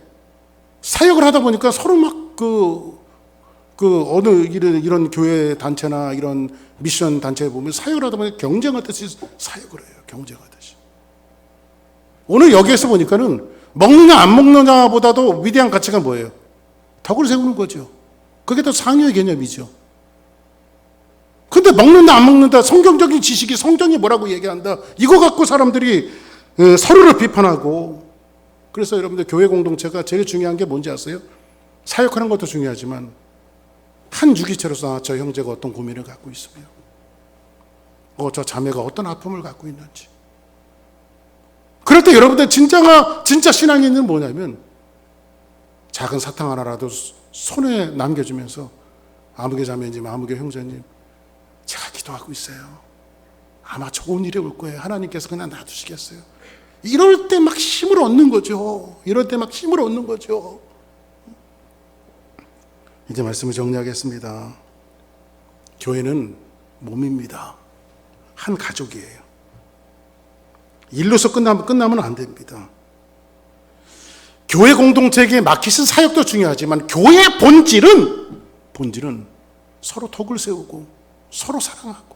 Speaker 1: 사역을 하다 보니까 서로 막 어느 이런 교회 단체나 이런 미션 단체에 보면 사역을 하다 보니까 경쟁하듯이 사역을 해요. 경쟁하듯이. 오늘 여기에서 보니까는 먹느냐 안 먹느냐보다도 위대한 가치가 뭐예요? 덕을 세우는 거죠. 그게 더 상위의 개념이죠. 근데 먹는다 안 먹는다, 성경적인 지식이, 성경이 뭐라고 얘기한다, 이거 갖고 사람들이 서로를 비판하고. 그래서 여러분들 교회 공동체가 제일 중요한 게 뭔지 아세요? 사역하는 것도 중요하지만 한 유기체로서 저 형제가 어떤 고민을 갖고 있으며 저 자매가 어떤 아픔을 갖고 있는지. 그럴 때 여러분들 진짜 신앙이 있는 뭐냐면, 작은 사탕 하나라도 손에 남겨주면서 아무개 자매님, 아무개 형제님, 제가 기도하고 있어요. 아마 좋은 일이 올 거예요. 하나님께서 그냥 놔두시겠어요. 이럴 때 막 힘을 얻는 거죠. 이럴 때 막 힘을 얻는 거죠. 이제 말씀을 정리하겠습니다. 교회는 몸입니다. 한 가족이에요. 일로서 끝나면 안 됩니다. 교회 공동체에게 맡기신 사역도 중요하지만 교회의 본질은 서로 덕을 세우고 서로 사랑하고,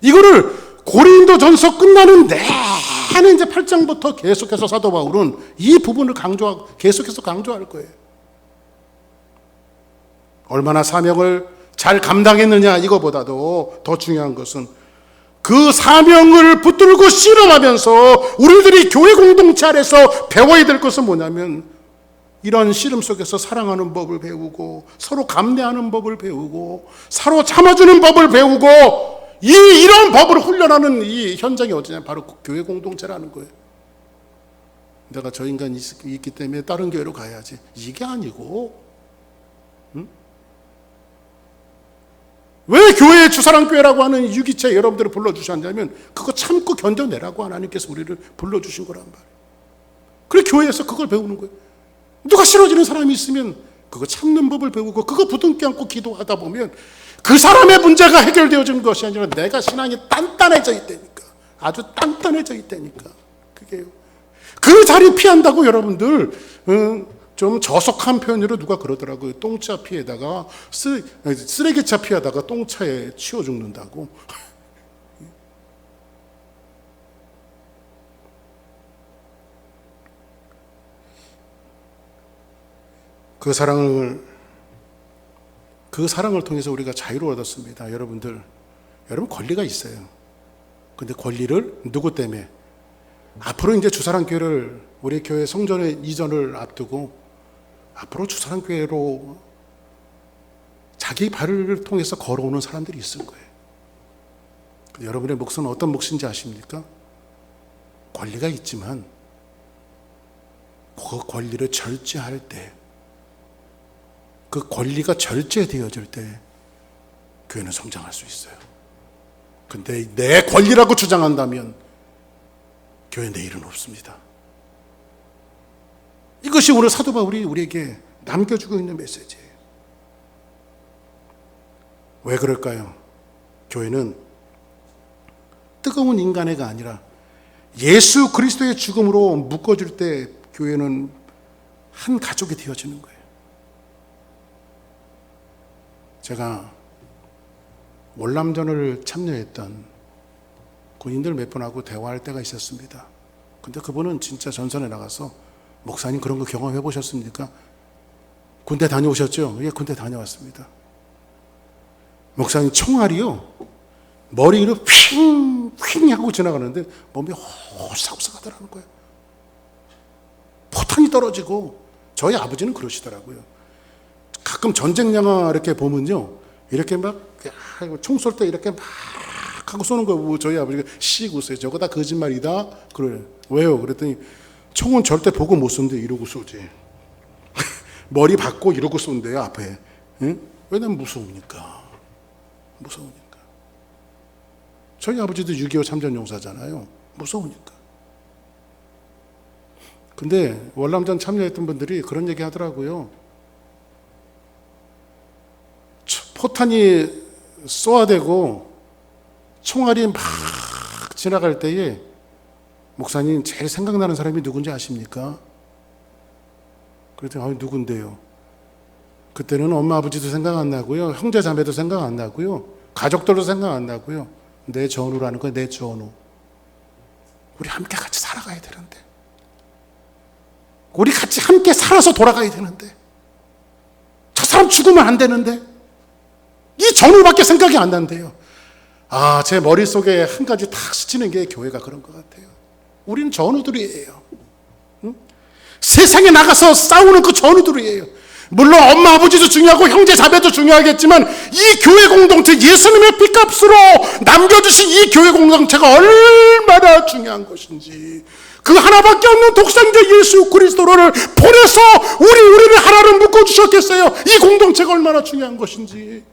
Speaker 1: 이거를 고린도전서 끝나는 내내 이제 8장부터 계속해서 사도 바울은 이 부분을 계속해서 강조할 거예요. 얼마나 사명을 잘 감당했느냐 이거보다도 더 중요한 것은 그 사명을 붙들고 씨름하면서 우리들이 교회 공동체 안에서 배워야 될 것은 뭐냐면, 이런 씨름 속에서 사랑하는 법을 배우고, 서로 감내하는 법을 배우고, 서로 참아주는 법을 배우고, 이런 법을 훈련하는 이 현장이 어디냐? 바로 교회 공동체라는 거예요. 내가 저 인간이 있기 때문에 다른 교회로 가야지, 이게 아니고, 왜 교회에 주사랑교회라고 하는 유기체 여러분들을 불러주셨냐면, 그거 참고 견뎌내라고 하나님께서 우리를 불러주신 거란 말이에요. 그래 교회에서 그걸 배우는 거예요. 누가 싫어지는 사람이 있으면 그거 참는 법을 배우고 그거 부둥켜 안고 기도하다 보면 그 사람의 문제가 해결되어지는 것이 아니라 내가 신앙이 단단해져 있다니까. 아주 단단해져 있다니까. 그게요. 그 자리 피한다고 여러분들 좀 저속한 표현으로 누가 그러더라고요. 똥차 피에다가 쓰레기차 피하다가 똥차에 치워 죽는다고. 그 사랑을 통해서 우리가 자유를 얻었습니다. 여러분 권리가 있어요. 근데 권리를 누구 때문에? 앞으로 이제 주사랑교회를 우리 교회 성전의 이전을 앞두고 앞으로 주사랑교회로 자기 발을 통해서 걸어오는 사람들이 있을 거예요. 여러분의 몫은 어떤 몫인지 아십니까? 권리가 있지만 그 권리를 절제할 때, 그 권리가 절제되어질 때 교회는 성장할 수 있어요. 근데 내 권리라고 주장한다면 교회 내일은 없습니다. 이것이 오늘 사도 바울이 우리에게 남겨주고 있는 메시지예요. 왜 그럴까요? 교회는 뜨거운 인간애가 아니라 예수 그리스도의 죽음으로 묶어질 때 교회는 한 가족이 되어지는 거예요. 제가 월남전을 참여했던 군인들 몇 분하고 대화할 때가 있었습니다. 근데 그분은 진짜 전선에 나가서 목사님 그런 거 경험해 보셨습니까? 군대 다녀오셨죠? 예, 군대 다녀왔습니다. 목사님 총알이요 머리로 휙 하고 지나가는데 몸이 호싹호싹하더라는 거예요. 포탄이 떨어지고 저희 아버지는 그러시더라고요. 가끔 전쟁 영화 이렇게 보면요, 이렇게 막 총 쏠 때 이렇게 막 하고 쏘는 거 저희 아버지가 씩 웃어요. 저거 다 거짓말이다. 그래요. 왜요? 그랬더니 총은 절대 보고 못 쏜대. 이러고 쏘지. 머리 받고 이러고 쏜대요 앞에. 응? 왜냐면 무서우니까. 저희 아버지도 6.25 참전용사잖아요. 무서우니까. 근데 월남전 참여했던 분들이 그런 얘기 하더라고요. 포탄이 쏘아대고 총알이 막 지나갈 때에 목사님 제일 생각나는 사람이 누군지 아십니까? 그랬더니 누군데요? 그때는 엄마 아버지도 생각 안 나고요, 형제 자매도 생각 안 나고요, 가족들도 생각 안 나고요. 내 전우라는 거예요. 내 전우. 우리 함께 같이 살아가야 되는데, 우리 같이 함께 살아서 돌아가야 되는데, 저 사람 죽으면 안 되는데 이 전우밖에 생각이 안 난대요. 아, 제 머릿속에 한 가지 탁 스치는 게 교회가 그런 것 같아요. 우리는 전우들이에요. 응? 세상에 나가서 싸우는 그 전우들이에요. 물론 엄마 아버지도 중요하고 형제 자매도 중요하겠지만 이 교회 공동체, 예수님의 피값으로 남겨주신 이 교회 공동체가 얼마나 중요한 것인지, 그 하나밖에 없는 독생자 예수 그리스도를 보내서 우리를 하나로 묶어주셨겠어요. 이 공동체가 얼마나 중요한 것인지.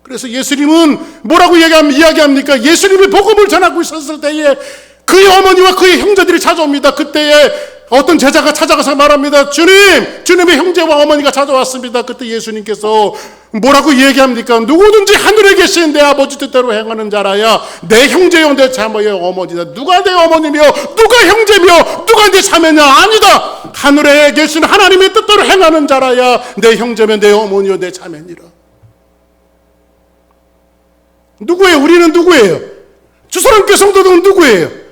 Speaker 1: 그래서 예수님은 뭐라고 이야기합니까? 예수님이 복음을 전하고 있었을 때에 그의 어머니와 그의 형제들이 찾아옵니다. 그때에 어떤 제자가 찾아가서 말합니다. 주님의 형제와 어머니가 찾아왔습니다. 그때 예수님께서 뭐라고 얘기합니까? 누구든지 하늘에 계신 내 아버지 뜻대로 행하는 자라야 내 형제요 내 자매요 어머니다. 누가 내 어머니며 누가 형제며 누가 내 자매냐? 아니다. 하늘에 계신 하나님의 뜻대로 행하는 자라야 내 형제며 내 어머니요 내 자매니라. 누구예요? 우리는 누구예요? 주사랑교회 성도들은 누구예요?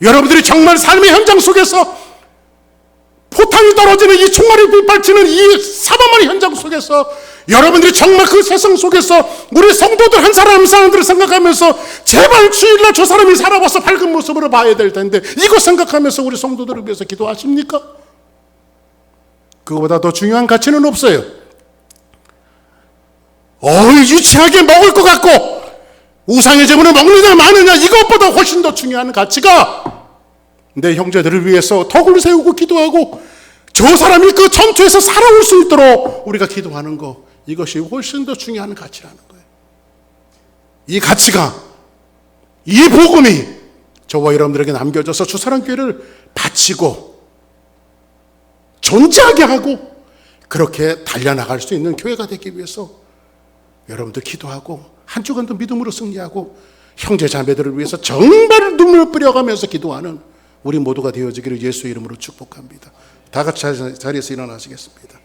Speaker 1: 여러분들이 정말 삶의 현장 속에서 포탄이 떨어지는 이 총알이 빗발치는 이 사방의 현장 속에서 여러분들이 정말 그 세상 속에서 우리 성도들 한 사람 한 사람들을 생각하면서 제발 주일날 저 사람이 살아와서 밝은 모습으로 봐야 될 텐데 이거 생각하면서 우리 성도들을 위해서 기도하십니까? 그거보다 더 중요한 가치는 없어요. 유치하게 먹을 것 같고 우상의 제물을 먹느냐 마느냐 이것보다 훨씬 더 중요한 가치가 내 형제들을 위해서 덕을 세우고 기도하고 저 사람이 그 전투에서 살아올 수 있도록 우리가 기도하는 것, 이것이 훨씬 더 중요한 가치라는 거예요. 이 가치가, 이 복음이 저와 여러분들에게 남겨져서 주사랑교회를 바치고 존재하게 하고 그렇게 달려나갈 수 있는 교회가 되기 위해서 여러분들 기도하고 한 주간도 믿음으로 승리하고 형제 자매들을 위해서 정말 눈물 뿌려가면서 기도하는 우리 모두가 되어지기를 예수의 이름으로 축복합니다. 다 같이 자리에서 일어나시겠습니다.